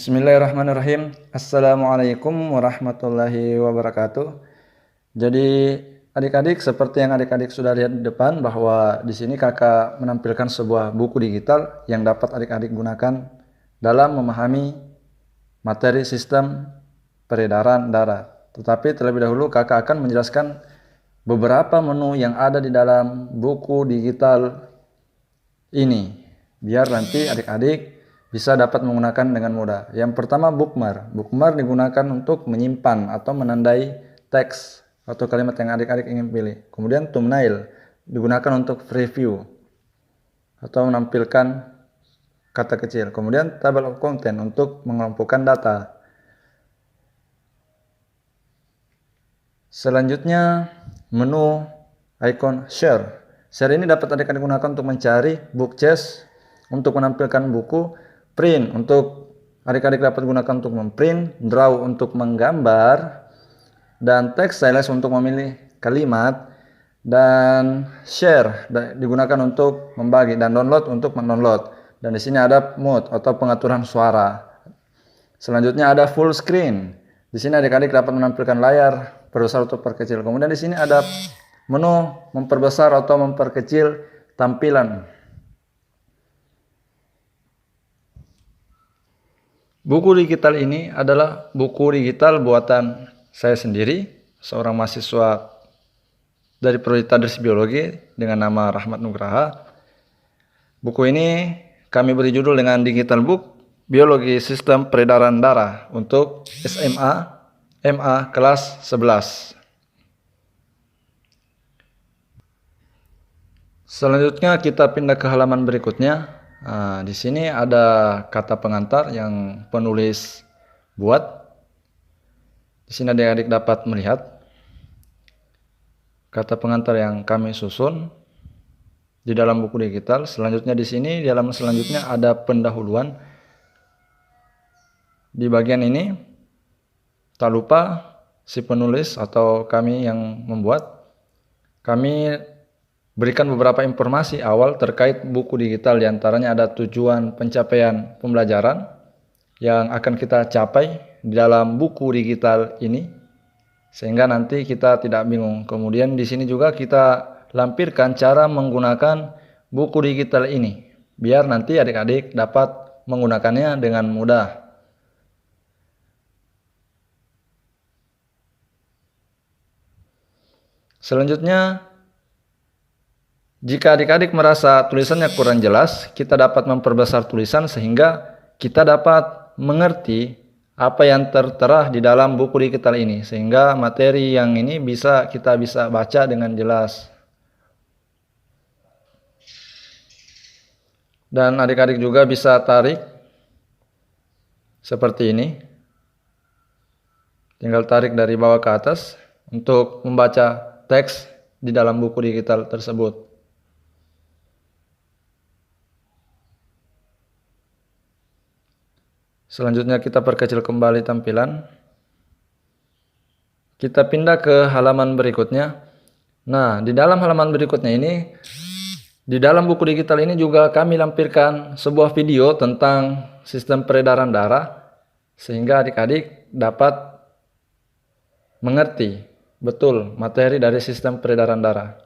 Bismillahirrahmanirrahim. Assalamualaikum warahmatullahi wabarakatuh. Jadi adik-adik, seperti yang adik-adik sudah lihat di depan, bahwa di sini kakak menampilkan sebuah buku digital yang dapat adik-adik gunakan dalam memahami materi sistem peredaran darah. Tetapi terlebih dahulu kakak akan menjelaskan beberapa menu yang ada di dalam buku digital ini, biar nanti adik-adik bisa dapat menggunakan dengan mudah. Yang pertama, bookmark. Bookmark digunakan untuk menyimpan atau menandai teks atau kalimat yang adik-adik ingin pilih. Kemudian thumbnail digunakan untuk preview atau menampilkan kata kecil. Kemudian table of content untuk mengelompokkan data. Selanjutnya, menu icon share. Share ini dapat adik-adik gunakan untuk mencari, bookchase untuk menampilkan buku, print untuk adik-adik dapat gunakan untuk memprint, draw untuk menggambar, dan text stylus untuk memilih kalimat, dan share digunakan untuk membagi, dan download untuk mendownload. Dan di sini ada mode atau pengaturan suara. Selanjutnya ada full screen. Di sini adik-adik dapat menampilkan layar perbesar atau perkecil. Kemudian di sini ada menu memperbesar atau memperkecil tampilan. Buku digital ini adalah buku digital buatan saya sendiri, seorang mahasiswa dari Prodi Tadris Biologi dengan nama Rahmat Nugraha. Buku ini kami beri judul dengan Digital Book Biologi Sistem Peredaran Darah untuk SMA, MA kelas 11. Selanjutnya kita pindah ke halaman berikutnya. Di sini ada kata pengantar yang penulis buat. Di sini adik-adik dapat melihat kata pengantar yang kami susun di dalam buku digital. Selanjutnya di sini di halaman selanjutnya ada pendahuluan. Di bagian ini tak lupa si penulis atau kami yang membuat, kami berikan beberapa informasi awal terkait buku digital, diantaranya ada tujuan pencapaian pembelajaran yang akan kita capai di dalam buku digital ini, sehingga nanti kita tidak bingung. Kemudian di sini juga kita lampirkan cara menggunakan buku digital ini, biar nanti adik-adik dapat menggunakannya dengan mudah. Selanjutnya, jika adik-adik merasa tulisannya kurang jelas, kita dapat memperbesar tulisan sehingga kita dapat mengerti apa yang tertera di dalam buku digital ini, sehingga materi yang ini kita bisa baca dengan jelas. Dan adik-adik juga bisa tarik seperti ini. Tinggal tarik dari bawah ke atas untuk membaca teks di dalam buku digital tersebut. Selanjutnya kita perkecil kembali tampilan. Kita pindah ke halaman berikutnya. Nah, di dalam halaman berikutnya ini, di dalam buku digital ini juga kami lampirkan sebuah video tentang sistem peredaran darah, sehingga adik-adik dapat mengerti betul materi dari sistem peredaran darah.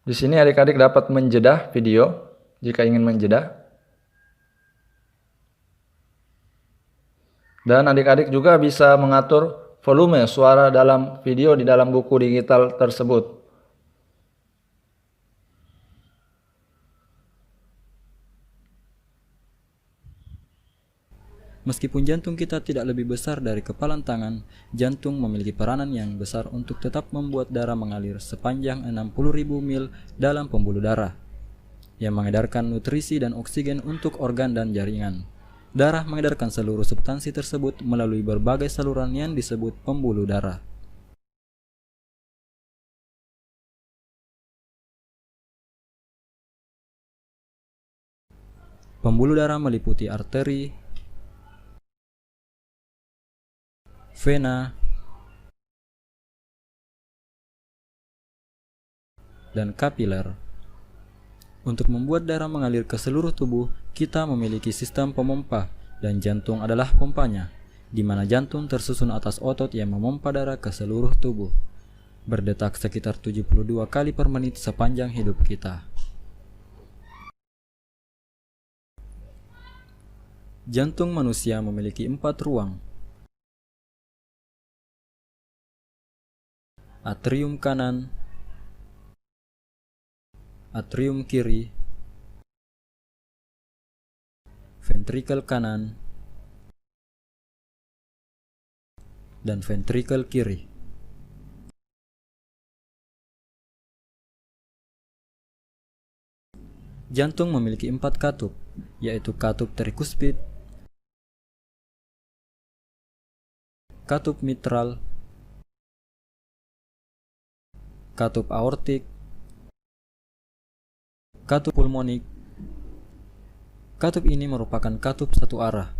Di sini adik-adik dapat menjeda video jika ingin menjeda. Dan adik-adik juga bisa mengatur volume suara dalam video di dalam buku digital tersebut. Meskipun jantung kita tidak lebih besar dari kepalan tangan, jantung memiliki peranan yang besar untuk tetap membuat darah mengalir sepanjang 60.000 mil dalam pembuluh darah, yang mengedarkan nutrisi dan oksigen untuk organ dan jaringan. Darah mengedarkan seluruh substansi tersebut melalui berbagai saluran yang disebut pembuluh darah. Pembuluh darah meliputi arteri, vena, dan kapiler. Untuk membuat darah mengalir ke seluruh tubuh, kita memiliki sistem pemompa dan jantung adalah pompanya, di mana jantung tersusun atas otot yang memompa darah ke seluruh tubuh, berdetak sekitar 72 kali per menit sepanjang hidup kita. Jantung manusia memiliki 4 ruang. Atrium kanan, atrium kiri, ventrikel kanan, dan ventrikel kiri. Jantung memiliki 4 katup, yaitu katup trikuspid, katup mitral, katup aortik, katup pulmonik. Katup ini merupakan katup satu arah.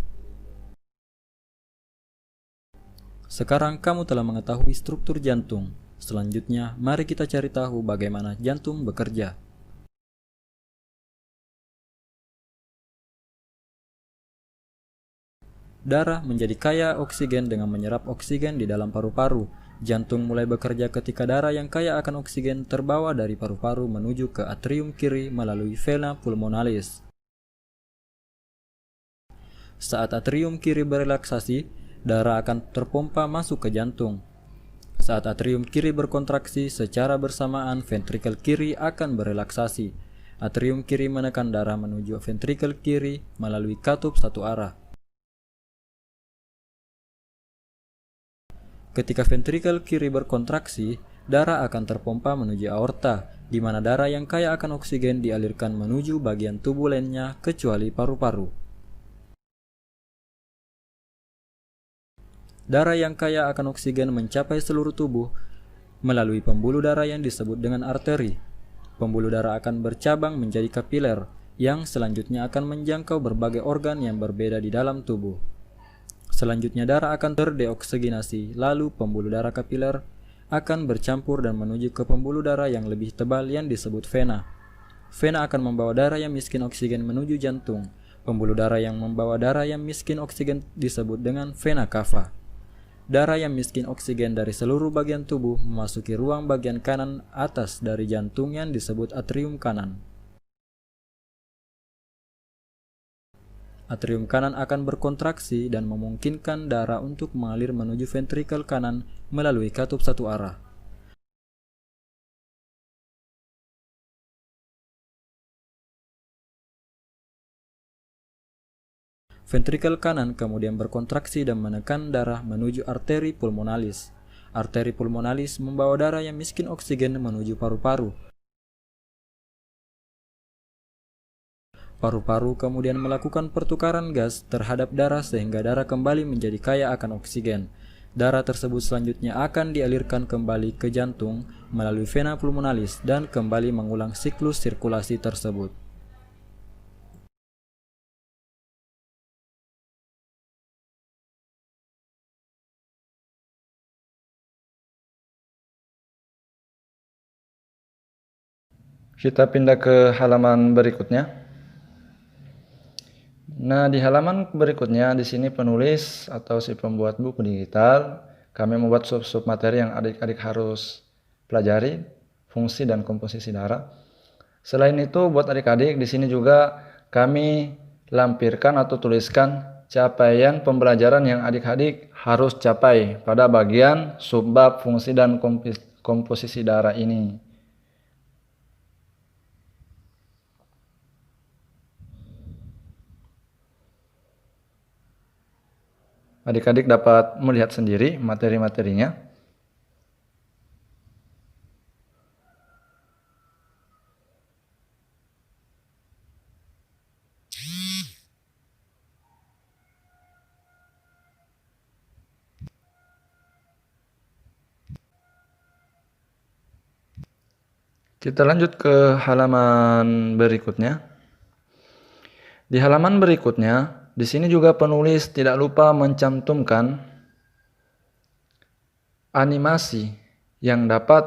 Sekarang kamu telah mengetahui struktur jantung. Selanjutnya, mari kita cari tahu bagaimana jantung bekerja. Darah menjadi kaya oksigen dengan menyerap oksigen di dalam paru-paru. Jantung mulai bekerja ketika darah yang kaya akan oksigen terbawa dari paru-paru menuju ke atrium kiri melalui vena pulmonalis. Saat atrium kiri berelaksasi, darah akan terpompa masuk ke jantung. Saat atrium kiri berkontraksi, secara bersamaan ventrikel kiri akan berelaksasi. Atrium kiri menekan darah menuju ventrikel kiri melalui katup satu arah. Ketika ventrikel kiri berkontraksi, darah akan terpompa menuju aorta, di mana darah yang kaya akan oksigen dialirkan menuju bagian tubuh lainnya kecuali paru-paru. Darah yang kaya akan oksigen mencapai seluruh tubuh melalui pembuluh darah yang disebut dengan arteri. Pembuluh darah akan bercabang menjadi kapiler, yang selanjutnya akan menjangkau berbagai organ yang berbeda di dalam tubuh. Selanjutnya darah akan terdeoksigenasi, lalu pembuluh darah kapiler akan bercampur dan menuju ke pembuluh darah yang lebih tebal yang disebut vena. Vena akan membawa darah yang miskin oksigen menuju jantung. Pembuluh darah yang membawa darah yang miskin oksigen disebut dengan vena cava. Darah yang miskin oksigen dari seluruh bagian tubuh memasuki ruang bagian kanan atas dari jantung yang disebut atrium kanan. Atrium kanan akan berkontraksi dan memungkinkan darah untuk mengalir menuju ventrikel kanan melalui katup satu arah. Ventrikel kanan kemudian berkontraksi dan menekan darah menuju arteri pulmonalis. Arteri pulmonalis membawa darah yang miskin oksigen menuju paru-paru. Paru-paru kemudian melakukan pertukaran gas terhadap darah sehingga darah kembali menjadi kaya akan oksigen. Darah tersebut selanjutnya akan dialirkan kembali ke jantung melalui vena pulmonalis dan kembali mengulang siklus sirkulasi tersebut. Kita pindah ke halaman berikutnya. Nah, di halaman berikutnya di sini penulis atau si pembuat buku digital kami membuat sub-sub materi yang adik-adik harus pelajari, fungsi dan komposisi darah. Selain itu, buat adik-adik di sini juga kami lampirkan atau tuliskan capaian pembelajaran yang adik-adik harus capai pada bagian subbab fungsi dan komposisi darah ini. Adik-adik dapat melihat sendiri materi-materinya. Kita lanjut ke halaman berikutnya. Di halaman berikutnya, di sini juga penulis tidak lupa mencantumkan animasi yang dapat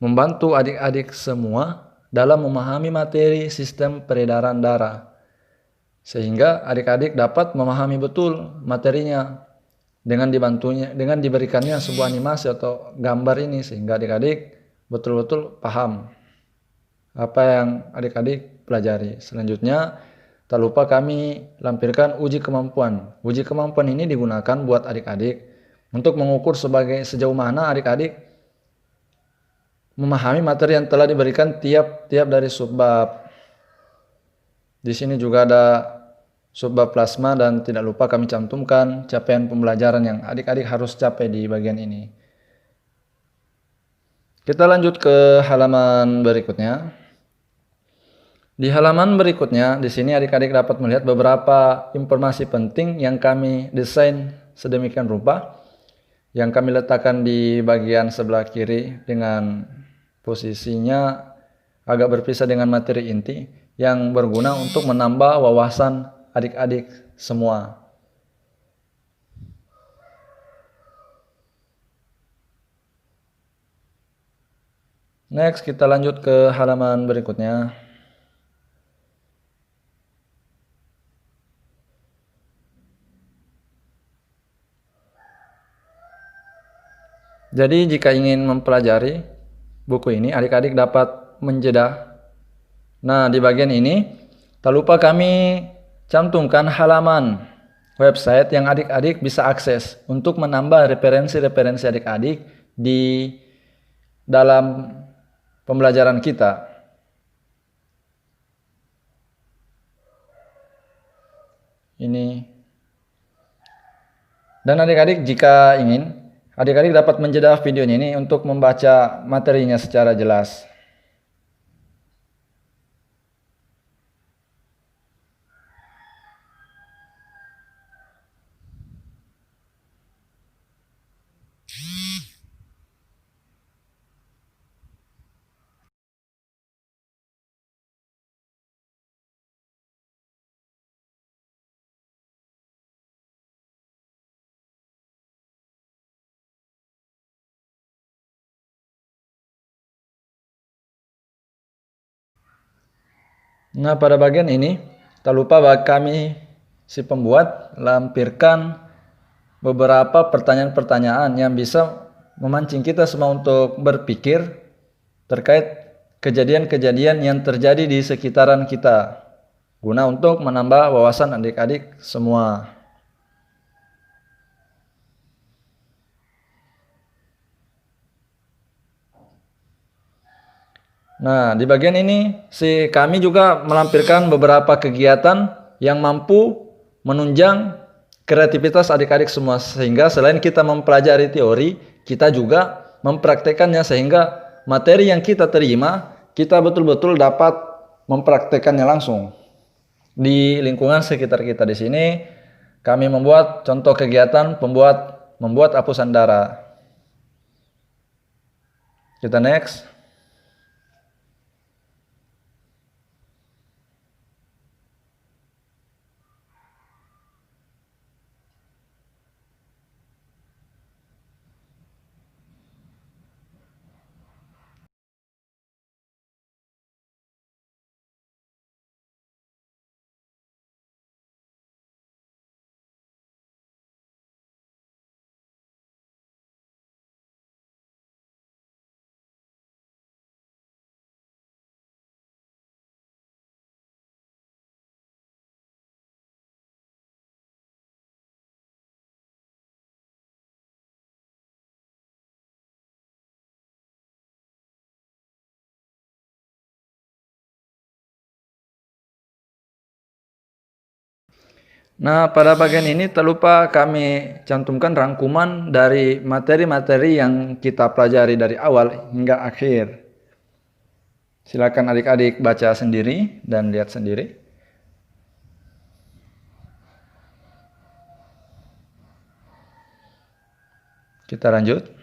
membantu adik-adik semua dalam memahami materi sistem peredaran darah, sehingga adik-adik dapat memahami betul materinya dengan diberikannya sebuah animasi atau gambar ini, sehingga adik-adik betul-betul paham apa yang adik-adik pelajari. Selanjutnya, tak lupa kami lampirkan uji kemampuan. Uji kemampuan ini digunakan buat adik-adik untuk mengukur sejauh mana adik-adik memahami materi yang telah diberikan tiap-tiap dari subbab. Di sini juga ada subbab plasma, dan tidak lupa kami cantumkan capaian pembelajaran yang adik-adik harus capai di bagian ini. Kita lanjut ke halaman berikutnya. Di halaman berikutnya, di sini adik-adik dapat melihat beberapa informasi penting yang kami desain sedemikian rupa, yang kami letakkan di bagian sebelah kiri dengan posisinya agak berpisah dengan materi inti, yang berguna untuk menambah wawasan adik-adik semua. Next, kita lanjut ke halaman berikutnya. Jadi jika ingin mempelajari buku ini, adik-adik dapat menjeda. Nah, di bagian ini tak lupa kami cantumkan halaman website yang adik-adik bisa akses untuk menambah referensi-referensi adik-adik di dalam pembelajaran kita. Ini. Dan adik-adik jika ingin, adik-adik dapat menjeda videonya ini untuk membaca materinya secara jelas. Nah, pada bagian ini, tak lupa kami si pembuat lampirkan beberapa pertanyaan-pertanyaan yang bisa memancing kita semua untuk berpikir terkait kejadian-kejadian yang terjadi di sekitaran kita, guna untuk menambah wawasan adik-adik semua. Nah, di bagian ini kami juga melampirkan beberapa kegiatan yang mampu menunjang kreativitas adik-adik semua, sehingga selain kita mempelajari teori, kita juga mempraktekannya, sehingga materi yang kita terima, kita betul-betul dapat mempraktekannya langsung di lingkungan sekitar kita. Di sini kami membuat contoh kegiatan membuat hapusan darah. Kita next. Nah, pada bagian ini tak lupa kami cantumkan rangkuman dari materi-materi yang kita pelajari dari awal hingga akhir. Silakan adik-adik baca sendiri dan lihat sendiri. Kita lanjut.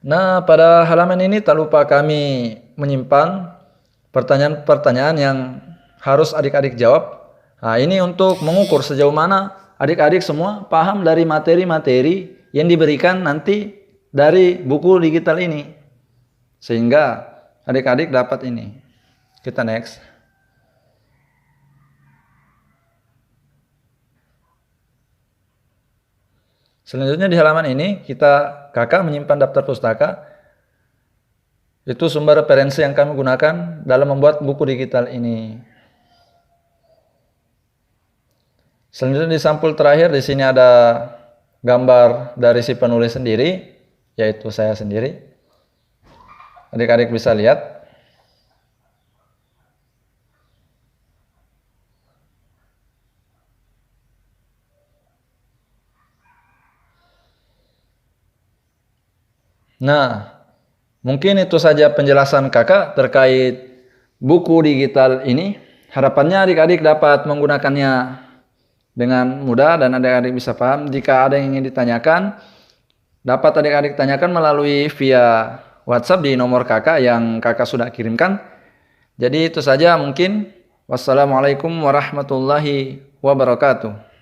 Nah, pada halaman ini tak lupa kami menyimpan pertanyaan-pertanyaan yang harus adik-adik jawab. Nah, ini untuk mengukur sejauh mana adik-adik semua paham dari materi-materi yang diberikan nanti dari buku digital ini. Sehingga adik-adik dapat ini. Kita next. Selanjutnya di halaman ini kakak menyimpan daftar pustaka. Itu sumber referensi yang kami gunakan dalam membuat buku digital ini. Selanjutnya di sampul terakhir di sini ada gambar dari si penulis sendiri, yaitu saya sendiri. Adik-adik bisa lihat. Nah, mungkin itu saja penjelasan kakak terkait buku digital ini. Harapannya adik-adik dapat menggunakannya dengan mudah dan adik-adik bisa paham. Jika ada yang ingin ditanyakan, dapat adik-adik tanyakan melalui via WhatsApp di nomor kakak yang kakak sudah kirimkan. Jadi itu saja mungkin. Wassalamualaikum warahmatullahi wabarakatuh.